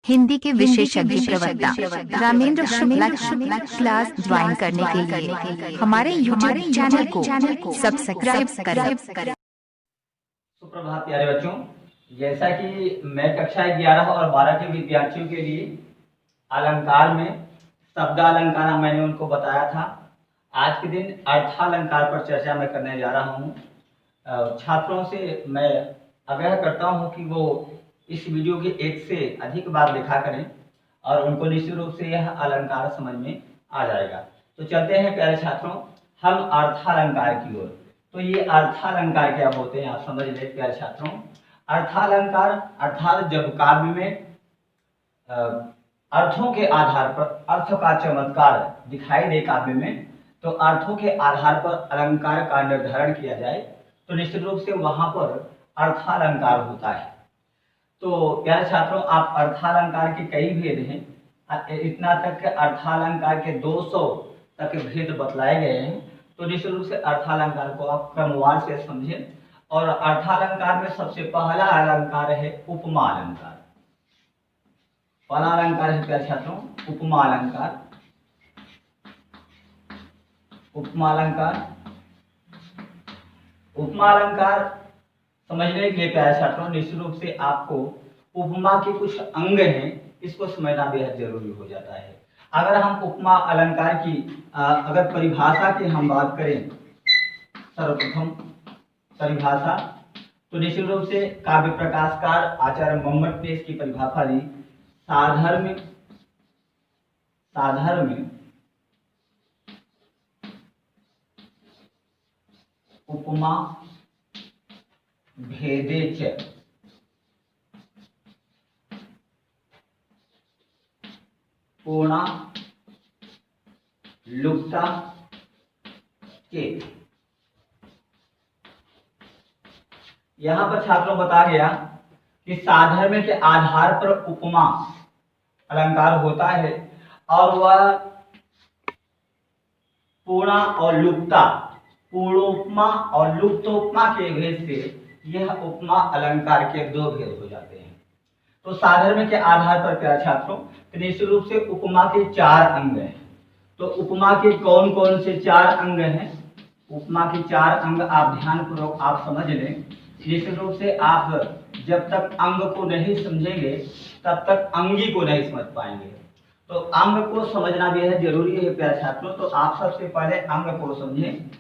हिंदी के विशेषज्ञ प्रवक्ता रामेंद्र शुक्ला क्लास ज्वाइन करने के लिए हमारे यूट्यूब चैनल को सब्सक्राइब करें। सुप्रभात प्यारे बच्चों, जैसा कि मैं कक्षा 11 और 12 के विद्यार्थियों के लिए अलंकार में शब्दालंकार मैंने उनको बताया था। आज के दिन अर्थालंकार पर चर्चा मैं करने जा रहा हूँ। छात्रों से मैं आग्रह करता हूँ कि वो इस वीडियो के एक से अधिक बार देखा करें और उनको निश्चित रूप से यह अलंकार समझ में आ जाएगा। तो चलते हैं प्यारे छात्रों हम अर्थालंकार की ओर। तो ये अर्थालंकार क्या होते हैं आप समझ ले प्यारे छात्रों। अर्थालंकार अर्थात जब काव्य में अर्थों के आधार पर अर्थ का चमत्कार दिखाई दे काव्य में, तो अर्थों के आधार पर अलंकार का निर्धारण किया जाए तो निश्चित रूप से वहां पर अर्थालंकार होता है। तो प्यारे छात्रों आप अर्थालंकार के कई भेद हैं, इतना तक के अर्थालंकार के 200 तक भेद बतलाए गए हैं। तो निश्चित रूप से अर्थालंकार को आप क्रमवार से समझें। और अर्थालंकार में सबसे पहला अलंकार है उपमा अलंकार। पहला अलंकार है प्यारे छात्रों उपमा अलंकार। उपमा अलंकार उपमा अलंकार समझने के लिए प्यारे छात्रों निश्चित रूप से आपको उपमा के कुछ अंग हैं, इसको समझना बेहद जरूरी हो जाता है। अगर हम उपमा अलंकार की अगर परिभाषा की हम बात करें, सर्वप्रथम परिभाषा, तो निश्चित रूप से काव्य प्रकाशकार आचार्य मम्मट ने इसकी परिभाषा दी। साधर्म्य उपमा भेदे च पूर्णा लुप्ता चेत। यहां पर छात्रों बता गया कि साधर्म्य के आधार पर उपमा अलंकार होता है और वह पूर्णा और लुप्ता, पूर्णोपमा और लुप्तोपमा के भेद से यह उपमा अलंकार के दो भेद हो जाते हैं। तो साधर्म्य के आधार पर प्यारे छात्रों निश्चित रूप से उपमा के 4 अंग हैं। तो उपमा के कौन कौन से 4 अंग हैं? उपमा के 4 अंग आप ध्यानपूर्वक आप समझ लें। निश्चित रूप से आप जब तक अंग को नहीं समझेंगे तब तक अंगी को नहीं समझ पाएंगे। तो अंग को समझना बेहद जरूरी है प्यारे छात्रों। तो आप सबसे पहले अंग को समझें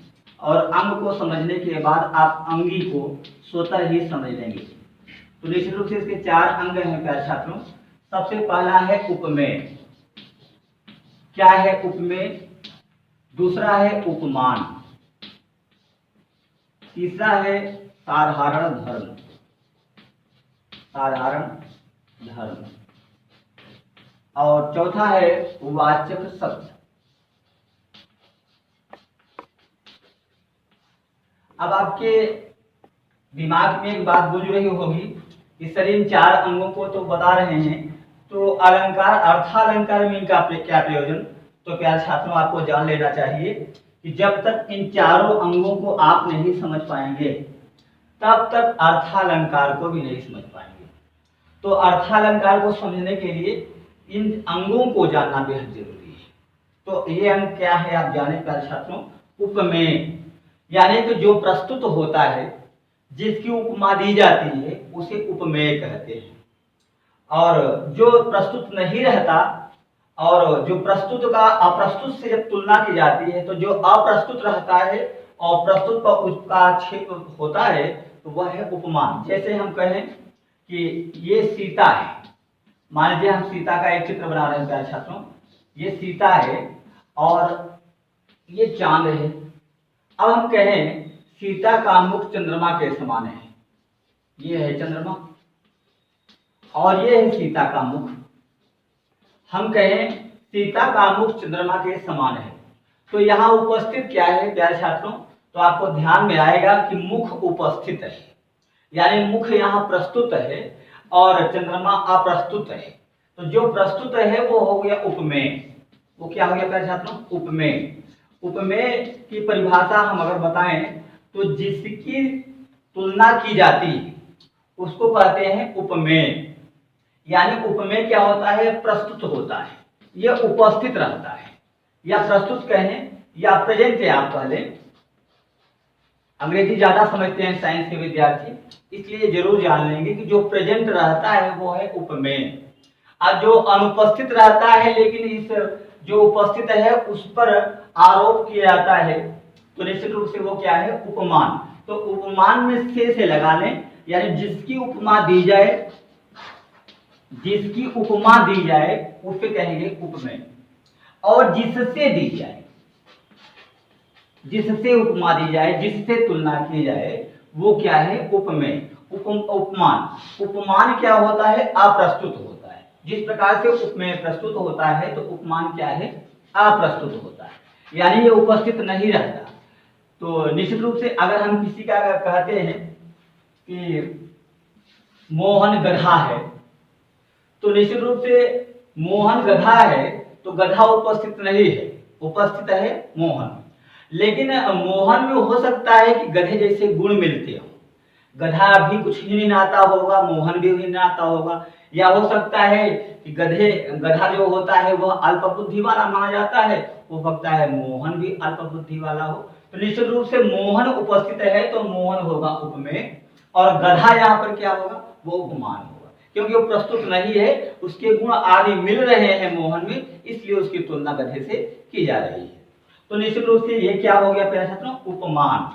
और अंग को समझने के बाद आप अंगी को स्वतः ही समझ लेंगे। तो निश्चित रूप से इसके 4 अंग हैं प्यारे छात्रों। सबसे पहला है उपमेय। क्या है उपमेय? दूसरा है उपमान, तीसरा है साधारण धर्म, साधारण धर्म, और चौथा है वाचक शब्द। अब आपके दिमाग में एक बात गुजर रही होगी कि सर इन 4 अंगों को तो बता रहे हैं, तो अलंकार अर्थालंकार में इनका क्या प्रयोजन? तो प्यारे छात्रों आपको जान लेना चाहिए कि जब तक इन चारों अंगों को आप नहीं समझ पाएंगे तब तक अर्थालंकार को भी नहीं समझ पाएंगे। तो अर्थालंकार को समझने के लिए इन अंगों को जानना बेहद जरूरी है। तो ये अंग क्या है आप जाने प्यारे छात्रों? उपमेय, यानी कि जो प्रस्तुत होता है, जिसकी उपमा दी जाती है उसे उपमेय कहते हैं। और जो प्रस्तुत नहीं रहता और जो प्रस्तुत का अप्रस्तुत से जब तुलना की जाती है, तो जो अप्रस्तुत रहता है और प्रस्तुत पर उसका क्षेत्र होता है तो वह है उपमान। जैसे हम कहें कि ये सीता है, मान लीजिए हम सीता का एक चित्र बना रहे हैं प्यारे छात्रों। ये सीता है और ये चांद है। अब हम कहें सीता का मुख चंद्रमा के समान है, ये है चंद्रमा और ये है सीता का मुख। हम कहें सीता का मुख चंद्रमा के समान है, तो यहाँ उपस्थित क्या है प्यारे छात्रों? तो आपको ध्यान में आएगा कि मुख उपस्थित है, यानी मुख यहाँ प्रस्तुत है और चंद्रमा अप्रस्तुत है। तो जो प्रस्तुत है वो हो गया उपमेय। वो क्या हो गया प्यारे छात्रों? उपमेय। उपमेय की परिभाषा हम अगर बताएं तो जिसकी तुलना की जाती है उसको कहते हैं उपमेय। यानी उपमेय क्या होता है, प्रस्तुत होता है, यह उपस्थित रहता है, या प्रस्तुत कहें या प्रेजेंट है। आप पहले अंग्रेजी ज्यादा समझते हैं साइंस के विद्यार्थी, इसलिए जरूर जान लेंगे कि जो प्रेजेंट रहता है वो है उपमेय। अब जो अनुपस्थित रहता है लेकिन इस जो उपस्थित है उस पर आरोप किया जाता है तो निश्चित रूप से वो क्या है, उपमान। तो उपमान में से लगा लें, यानी जिसकी उपमा दी जाए, जिसकी उपमा दी जाए उसे कहेंगे उपमेय। और जिससे दी जाए, जिससे उपमा दी जाए, जिससे तुलना की जाए वो क्या है, उपमेय। उपमान, उपमान क्या होता है, अप्रस्तुत होता है। जिस प्रकार से उपमेय प्रस्तुत होता है तो उपमान क्या है, अप्रस्तुत होता है, यानी ये उपस्थित नहीं रहता। तो निश्चित रूप से अगर हम किसी का कहते हैं कि मोहन गधा है, तो निश्चित रूप से मोहन गधा है तो गधा उपस्थित नहीं है, उपस्थित है मोहन। लेकिन मोहन में हो सकता है कि गधे जैसे गुण मिलते हो, गधा भी कुछ ही नहीं आता होगा, मोहन भी नहीं आता होगा, या हो सकता है कि गधा जो होता है वह अल्प बुद्धि वाला माना जाता है, हो सकता है मोहन भी अल्प बुद्धि वाला हो। तो निश्चित रूप से मोहन उपस्थित है तो मोहन होगा उपमेय, और गधा यहाँ पर क्या होगा, वो उपमान होगा, क्योंकि वो प्रस्तुत नहीं है, उसके गुण आदि मिल रहे हैं मोहन में, इसलिए उसकी तुलना गधे से की जा रही है। तो निश्चित रूप से ये क्या हो गया प्यारे छात्रों, उपमान।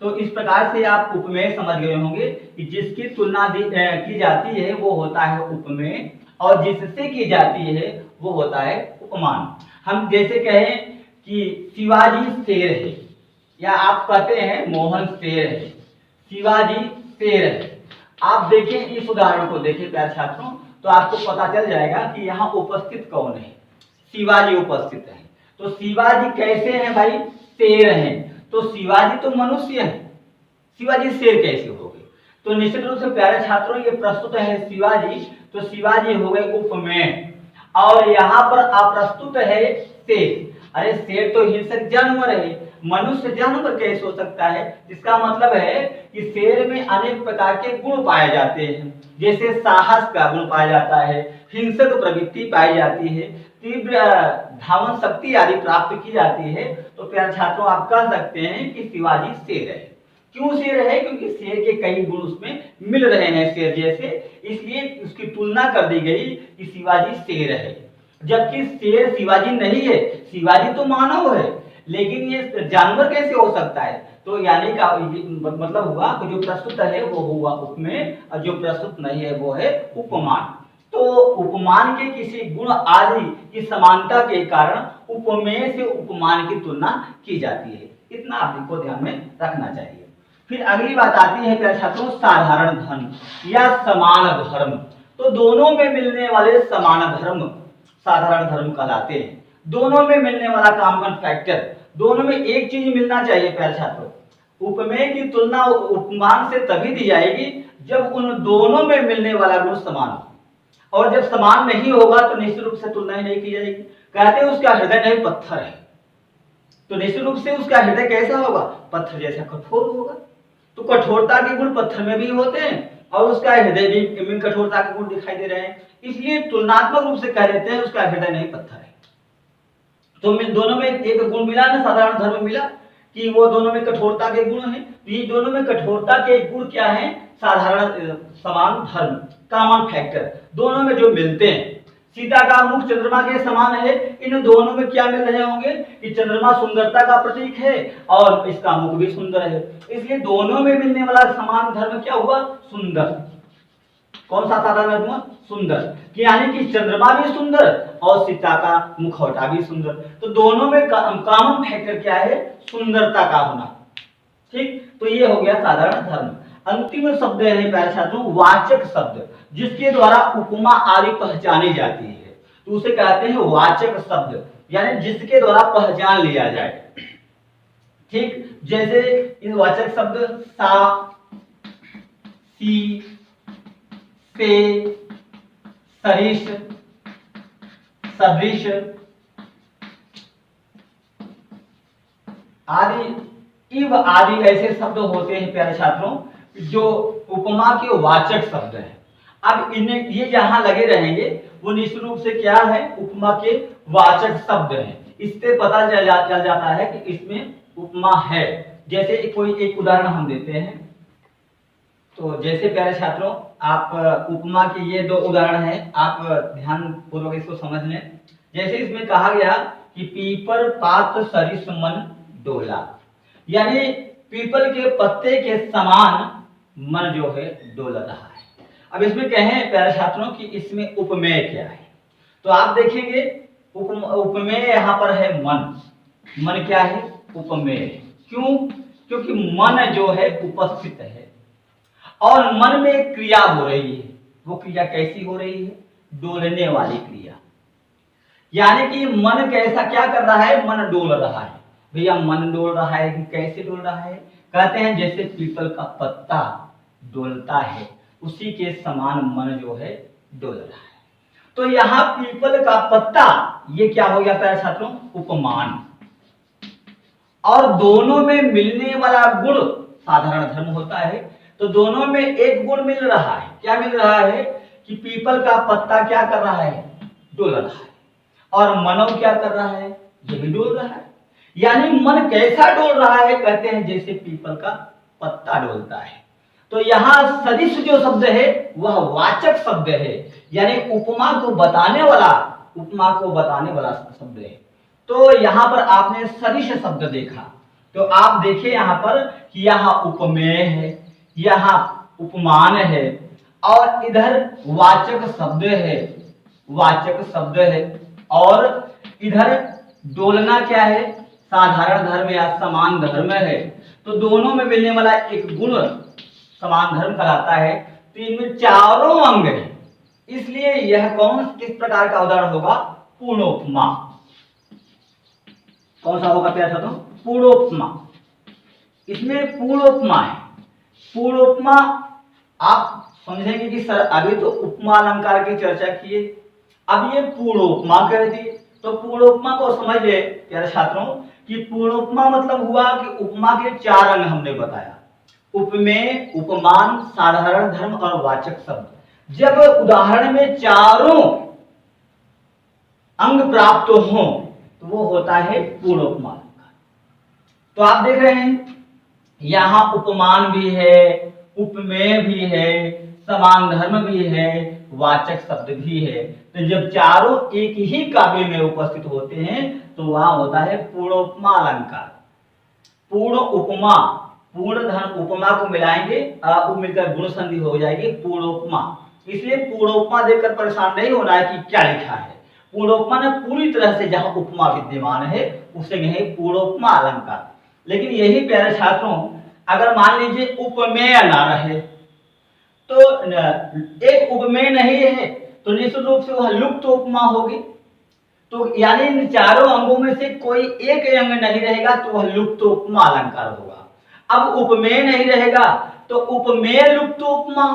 तो इस प्रकार से आप उपमेय समझ गए होंगे कि जिसकी तुलना की जाती है वो होता है उपमेय, और जिससे की जाती है वो होता है उपमान। हम जैसे कहें कि शिवाजी शेर है, या आप कहते हैं मोहन शेर है, शिवाजी शेर है। आप देखें इस उदाहरण को, देखें प्यारे छात्रों, तो आपको पता चल जाएगा कि यहाँ उपस्थित कौन है, शिवाजी उपस्थित है। तो शिवाजी कैसे हैं भाई, शेर हैं, तो शिवाजी तो मनुष्य है, शिवाजी शेर कैसे हो गए। तो निश्चित रूप से प्यारे छात्रों ये प्रस्तुत है शिवाजी, तो शिवाजी हो गए उपमेय। और यहाँ पर अप्रस्तुत है शेर। अरे शेर तो हिंसक जानवर है, मनुष्य जानवर कैसे हो सकता है, जिसका मतलब है कि शेर में अनेक प्रकार के गुण पाए जाते हैं, जैसे साहस का गुण पाया जाता है, हिंसक प्रवृत्ति पाई जाती है, तीव्र धावन शक्ति आदि प्राप्त की जाती है। तो प्यारे छात्रों आप कह सकते हैं कि शिवाजी शेर है। क्यों शेर है, क्योंकि शेर के कई गुण उसमें मिल रहे हैं शेर जैसे, इसलिए उसकी तुलना कर दी गई कि शिवाजी शेर है। जबकि शेर शिवाजी नहीं है, शिवाजी तो मानव है, लेकिन ये जानवर कैसे हो सकता है। तो यानी का मतलब हुआ कि जो प्रस्तुत है वो हुआ उपमेय, और जो प्रस्तुत नहीं है वो है उपमान। तो उपमान के किसी गुण आदि की समानता के कारण उपमेय से उपमान की तुलना की जाती है, इतना आपको ध्यान में रखना चाहिए। फिर अगली बात आती है प्यारे छात्रों, साधारण धर्म या समान धर्म। तो दोनों में मिलने वाले समान धर्म साधारण धर्म कहलाते हैं। दोनों में मिलने वाला कॉमन फैक्टर, दोनों में एक चीज मिलना चाहिए प्यारे छात्रों। उपमेय की तुलना उपमान से तभी दी जाएगी जब उन दोनों में मिलने वाला गुण समान हो, और जब समान नहीं होगा तो निश्चित रूप से तुलना ही नहीं की जाएगी। कहते हैं उसका हृदय नहीं पत्थर है, तो निश्चित रूप से उसका हृदय कैसा होगा, पत्थर जैसा कठोर होगा। तो कठोरता के गुण पत्थर में भी होते हैं और उसका हृदय भी कठोरता के गुण दिखाई दे रहे हैं, इसलिए तुलनात्मक रूप से कह देते हैं उसका हृदय नहीं पत्थर है। तो दोनों में एक गुण मिला ना, साधारण धर्म मिला कि वो दोनों में कठोरता के गुण हैं। तो ये दोनों में कठोरता के गुण क्या हैं, साधारण समान धर्म, कॉमन फैक्टर, दोनों में जो मिलते हैं। सीता का मुख चंद्रमा के समान है, इन दोनों में क्या मिल रहे होंगे कि चंद्रमा सुंदरता का प्रतीक है और इसका मुख भी सुंदर है, इसलिए दोनों में मिलने वाला समान धर्म क्या हुआ, सुंदर। कौन सा साधारण धर्म, सुंदर, यानी कि चंद्रमा भी सुंदर और सीता का मुखौटा भी सुंदर। तो दोनों में कॉमन फैक्टर क्या है, सुंदरता का होना। ठीक, तो ये हो गया साधारण धर्म। अंतिम शब्द है प्यारे छात्रों, वाचक शब्द, जिसके द्वारा उपमा आदि पहचानी जाती है, तो उसे कहते हैं वाचक शब्द, यानी जिसके द्वारा पहचान लिया जाए। ठीक, जैसे इन वाचक शब्द सा, सी, से, सरिष, सदृश आदि, इव आदि ऐसे शब्द होते हैं प्यारे छात्रों जो उपमा के वाचक शब्द हैं। अब इन्हें ये जहां लगे रहेंगे वो निश्चित रूप से क्या है, उपमा के वाचक शब्द हैं। इससे पता चल जाता है कि इसमें उपमा है। जैसे कोई एक उदाहरण हम देते हैं, तो जैसे प्यारे छात्रों आप उपमा के ये दो उदाहरण हैं, आप ध्यान पूर्वक इसको समझ लें। जैसे इसमें कहा गया कि पीपल पात सरिस मन डोला, यानी पीपल के पत्ते के समान मन जो है डोल रहा है। अब इसमें कहें प्यारे छात्रों कि इसमें उपमेय क्या है, तो आप देखेंगे उपमेय यहाँ पर है मन। मन क्या है, उपमेय। क्यों? क्योंकि मन जो है उपस्थित है और मन में एक क्रिया हो रही है। वो क्रिया कैसी हो रही है, डोलने वाली क्रिया। यानी कि मन कैसा क्या कर रहा है, मन डोल रहा है। भैया मन डोल रहा है कि कैसे डोल रहा है, कहते हैं जैसे पीपल का पत्ता डोलता है उसी के समान मन जो है डोल रहा है। तो यहां पीपल का पत्ता ये क्या हो गया प्यारे छात्रों, उपमान। और दोनों में मिलने वाला गुण साधारण धर्म होता है। तो दोनों में एक गुण मिल रहा है। क्या मिल रहा है कि पीपल का पत्ता क्या कर रहा है, डोल रहा है, और मनो क्या कर रहा है, ये भी डोल रहा है। यानी मन कैसा डोल रहा है, कहते हैं जैसे पीपल का पत्ता डोलता है। तो यहां सदिश जो शब्द है वह वाचक शब्द है, यानी उपमा को बताने वाला शब्द है। तो यहां पर आपने सदिश शब्द देखा, तो आप देखिए यहां पर कि यहां उपमेय है, यहां उपमान है, और इधर वाचक शब्द है, और इधर डोलना क्या है, साधारण धर्म या समान धर्म है। तो दोनों में मिलने वाला एक गुण समान धर्म कहलाता है। तो इनमें चारों अंग है, इसलिए यह किस प्रकार का उदाहरण होगा, पूर्णोपमा। कौन सा होगा प्यारे छात्रों, पूर्णोपमा। इसमें पूर्णोपमा है। पूर्णोपमा आप समझेंगे कि सर अभी तो उपमा अलंकार की चर्चा किए, अब ये पूर्णोपमा कह दिए। तो पूर्णोपमा को समझ ले प्यारे छात्रों कि पूर्णोपमा मतलब हुआ कि उपमा के चार अंग हमने बताया, उपमेय, उपमान, साधारण धर्म और वाचक शब्द। जब उदाहरण में चारों अंग प्राप्त हो तो वो होता है पूर्णोपमा। तो आप देख रहे हैं यहां उपमान भी है, उपमेय भी है, समान धर्म भी है, वाचक शब्द भी है। तो जब चारों एक ही काव्य में उपस्थित होते हैं तो वहां होता है पूर्णोपमा अलंकार। पूर्ण उपमा, पूर्ण धन उपमा को मिलाएंगे, मिलकर गुण संधि हो जाएगी पूर्णोपमा। इसलिए पूर्णोपमा देखकर परेशान नहीं होना है कि क्या लिखा है। पूर्णोपमा ने पूरी तरह से जहां उपमा विद्यमान है उसे कहे पूर्णोपमा अलंकार। लेकिन यही प्यारे छात्रों अगर मान लीजिए उपमेय ना रहे, तो एक उपमेय नहीं है तो निश्चित रूप से वह लुप्त उपमा होगी। तो यानी इन चारों अंगों में से कोई एक अंग नहीं रहेगा तो वह लुप्त उपमा अलंकार होगा। अब उपमेय नहीं रहेगा तो उपमेय लुप्त उपमा,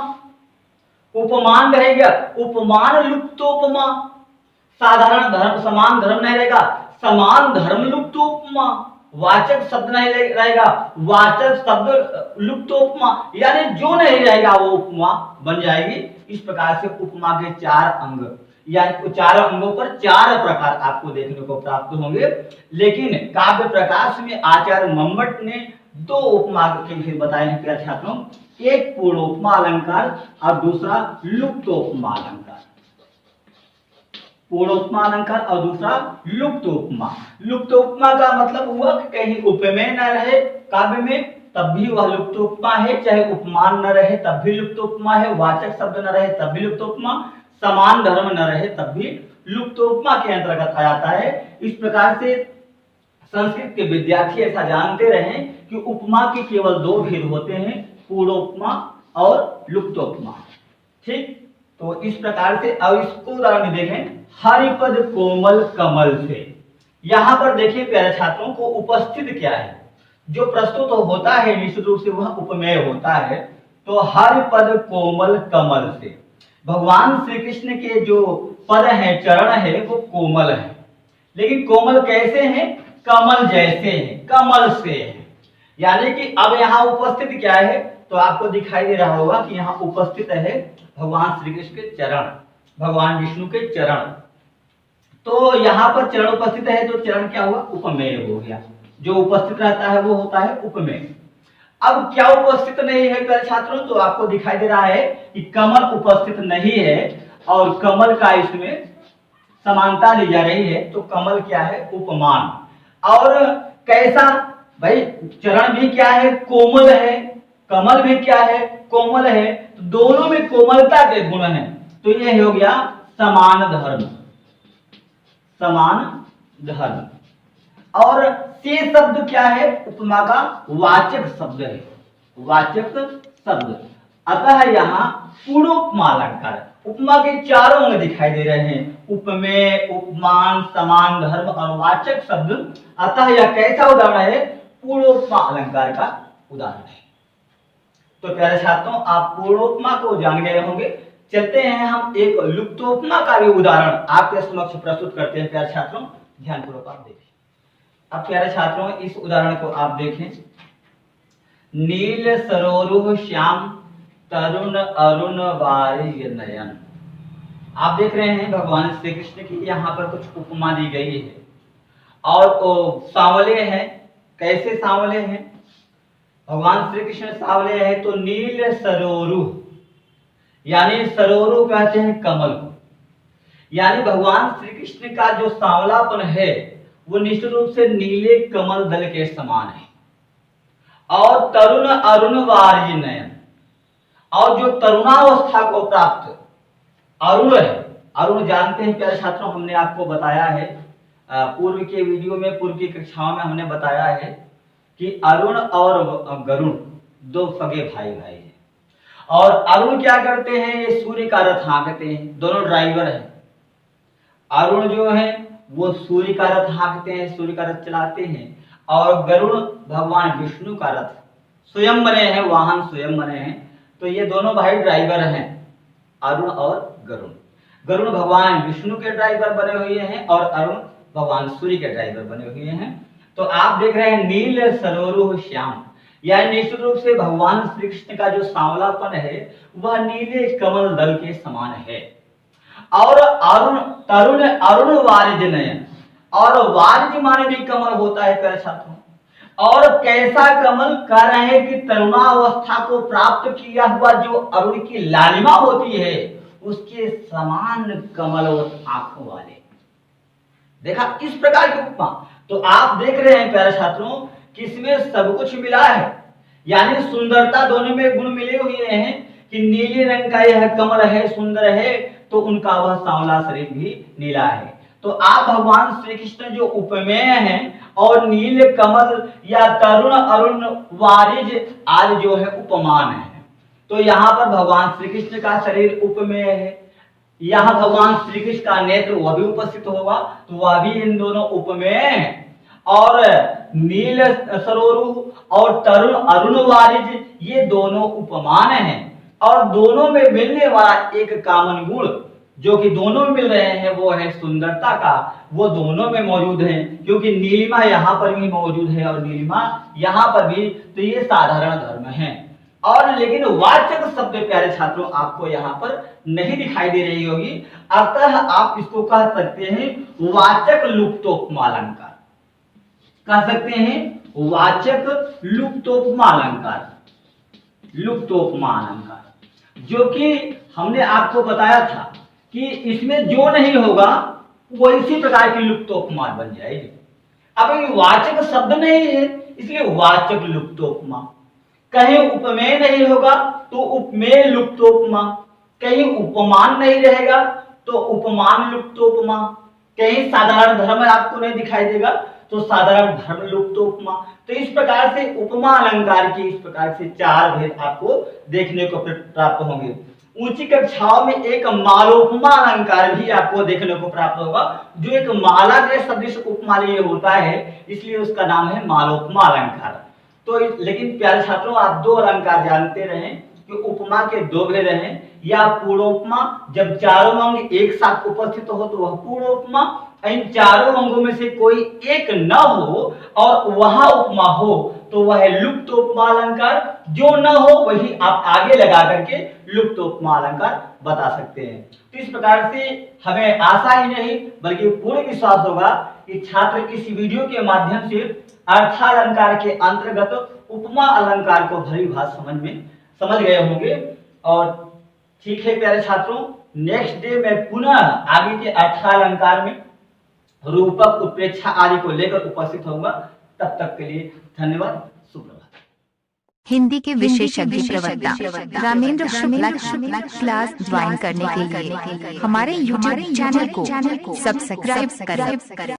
उपमान रहेगा उपमान लुप्त उपमा, साधारण धर्म समान धर्म नहीं रहेगा, समान धर्म लुप्त उपमा, वाचक शब्द नहीं रहेगा, वाचक शब्द लुप्त उपमा, यानी जो नहीं रहेगा वो उपमा बन जाएगी। इस प्रकार से उपमा के चार अंग, यानी चार अंगों पर चार प्रकार आपको देखने को प्राप्त होंगे। लेकिन काव्य प्रकाश में आचार्य मम्मट ने दो उपमा के फिर बताए हैं प्यारे छात्रों, एक पूर्णोपमा अलंकार और दूसरा लुप्त उपमा अलंकार। पूर्णोपमा अलंकार और दूसरा लुप्त उपमा। लुप्त उपमा का मतलब हुआ कि कहीं उपमेय न रहे काव्य में तब भी वह लुप्त उपमा है, चाहे उपमान न रहे तब भी लुप्त उपमा है, वाचक शब्द न रहे तब भी लुप्त उपमा, समान धर्म न रहे तब भी लुप्त उपमा के अंतर्गत आ जाता है। इस प्रकार से संस्कृत के विद्यार्थी ऐसा जानते रहे कि उपमा के केवल दो भेद होते हैं, पूर्णोपमा और लुप्तोपमा। ठीक, तो इस प्रकार से अब इसको उदाहरण में देखें, हरिपद कोमल कमल से। यहां पर देखिए प्यारे छात्रों को उपस्थित क्या है, जो प्रस्तुत होता है निश्चित रूप से वह उपमेय होता है। तो हरिपद कोमल कमल से, भगवान श्री कृष्ण के जो पद हैं, चरण है, वो कोमल है। लेकिन कोमल कैसे हैं, कमल जैसे हैं, कमल से है। यानी कि अब यहां उपस्थित क्या है, तो आपको दिखाई दे रहा होगा कि यहाँ उपस्थित है भगवान श्री कृष्ण के चरण, भगवान विष्णु के चरण। तो यहाँ पर चरण उपस्थित है तो चरण क्या हुआ, उपमेय हो गया। जो उपस्थित रहता है वो होता है उपमेय। अब क्या उपस्थित नहीं है प्यारे छात्रों, तो आपको दिखाई दे रहा है कि कमल उपस्थित नहीं है और कमल का इसमें समानता ली जा रही है। तो कमल क्या है, उपमान। और कैसा भाई, चरण भी क्या है, कोमल है, कमल भी क्या है, कोमल है, तो दोनों में कोमलता के गुण हैं। तो ये हो गया समान धर्म, समान धर्म। और से शब्द क्या है, उपमा का वाचक शब्द है, वाचक शब्द। अतः यहाँ पूर्वोपमा अलंकार, उपमा के चारों अंग दिखाई दे रहे हैं, उपमेय, उपमान, समान धर्म और वाचक शब्द। अतः यह कैसा उदाहरण है, पूर्वोपमा अलंकार का उदाहरण है। तो प्यारे छात्रों, आप पूर्वोपमा को जान गए होंगे। चलते हैं हम एक लुप्तोपमा का भी उदाहरण आपके समक्ष प्रस्तुत करते हैं। प्यारे छात्रों ध्यानपूर्वक आप देखें। अब प्यारे छात्रों इस उदाहरण को आप देखें। नील सरोरुह श्याम तरुण अरुण वारिज नयन। आप देख रहे हैं भगवान श्री कृष्ण की यहाँ पर कुछ उपमा दी गई है। और सांवले हैं, कैसे सांवले हैं, भगवान श्री कृष्ण सांवले हैं। तो नील सरोरुह, यानी सरोरुह कहते हैं कमल को, यानी भगवान श्री कृष्ण का जो सांवलापन है वो निश्चित रूप से नीले कमल दल के समान है। और तरुण अरुण वारिज नयन, और जो तरुणावस्था को प्राप्त अरुण है, अरुण जानते हैं प्यारे छात्रों, हमने आपको बताया है पूर्व के वीडियो में, पूर्व की कक्षाओं में हमने बताया है कि अरुण और गरुण दो सगे भाई भाई हैं। और अरुण क्या करते हैं, ये सूर्य का रथ हाँकते हैं, दोनों ड्राइवर हैं। अरुण जो है वो सूर्य का रथ हाँकते हैं, सूर्य का रथ चलाते हैं। और गरुड़ भगवान विष्णु का रथ स्वयं बने हैं, वाहन स्वयं बने हैं। तो ये दोनों भाई ड्राइवर हैं, अरुण और गरुड़। गरुड़ भगवान विष्णु के ड्राइवर बने हुए हैं और अरुण भगवान सूर्य के ड्राइवर बने हुए हैं। तो आप देख रहे हैं नील सरोरुह श्याम, यानी निश्चित रूप से भगवान श्री कृष्ण का जो सांवलापन है वह नीले कमल दल के समान है। और अरुण तरुण अरुण वारिज नयन, और वारिज माने भी कमल होता है प्यारे छात्रों। और कैसा कमल, कह रहे हैं कि तरुणावस्था को प्राप्त किया हुआ जो अरुण की लालिमा होती है उसके समान कमल और आंखों वाले। देखा इस प्रकार की उपमा। तो आप देख रहे हैं प्यारे छात्रों कि इसमें सब कुछ मिला है, यानी सुंदरता दोनों में गुण मिले हुए हैं कि नीले रंग का यह कमल है, सुंदर है, तो उनका वह सांवला शरीर भी नीला है। तो आप भगवान श्री कृष्ण जो उपमेय हैं और नील कमल या तरुण अरुण वारिज आदि जो है उपमान है। तो यहाँ पर भगवान श्री कृष्ण का शरीर उपमेय है, यहाँ भगवान श्री कृष्ण का नेत्र वह भी उपस्थित होगा, तो वह भी इन दोनों उपमेय हैं। और नील सरोरुह और तरुण अरुण वारिज ये दोनों उपमान हैं। और दोनों में मिलने वाला एक कामन गुण जो कि दोनों में मिल रहे हैं वो है सुंदरता का, वो दोनों में मौजूद है, क्योंकि नीलिमा यहाँ पर भी मौजूद है और नीलिमा यहाँ पर भी। तो ये साधारण धर्म है। और लेकिन वाचक शब्द प्यारे छात्रों आपको यहाँ पर नहीं दिखाई दे रही होगी, अतः आप इसको कह सकते हैं वाचक लुप्तोपमा अलंकार। कह सकते हैं वाचक लुप्तोपमा अलंकार, लुप्तोपमा अलंकार, जो कि हमने आपको बताया था कि इसमें जो नहीं होगा वो इसी प्रकार की लुप्तोपमा बन जाएगी। अब ये वाचक शब्द नहीं है इसलिए वाचक लुप्तोपमा, कहीं उपमेय नहीं होगा तो उपमेय लुप्तोपमा, कहीं उपमान नहीं रहेगा तो उपमान लुप्तोपमा, कहीं साधारण धर्म आपको नहीं दिखाई देगा तो साधारण धर्म लुप्तोपमा। तो इस प्रकार से उपमा अलंकार की इस प्रकार से चार भेद आपको देखने को प्राप्त होंगे। ऊंची कक्षाओं में एक मालोपमा अलंकार भी आपको देखने को प्राप्त होगा, जो एक माला के सदृश उपमा लिए होता है, इसलिए उसका नाम है मालोपमा अलंकार। तो लेकिन प्यारे छात्रों आप दो अलंकार जानते रहे कि उपमा के दो भेद हैं, या पूर्वोपमा जब चारों अंग एक साथ उपस्थित हो तो वह पूर्वोपमा, इन चारों अंगों में से कोई एक न हो और वह उपमा हो तो वह है लुप्त उपमा अलंकार, जो न हो वही आप आगे लगा करके लुप्त उपमा अलंकार बता सकते हैं। तो इस प्रकार से हमें आशा ही नहीं बल्कि पूर्ण विश्वास होगा कि छात्र इस वीडियो के माध्यम से अर्थालंकार के अंतर्गत उपमा अलंकार को भली भांति समझ गए होंगे। और ठीक है प्यारे छात्रों, नेक्स्ट डे मैं पुनः आगे के अर्थालंकार में रूपक, उत्प्रेक्षा आदि को लेकर उपस्थित होऊंगा। तब तक के लिए धन्यवाद, सुप्रभात। हिंदी के विशेषज्ञ प्रवक्ता रामेंद्र शुक्ला क्लास ज्वाइन करने के लिए हमारे YouTube चैनल को सब्सक्राइब करें।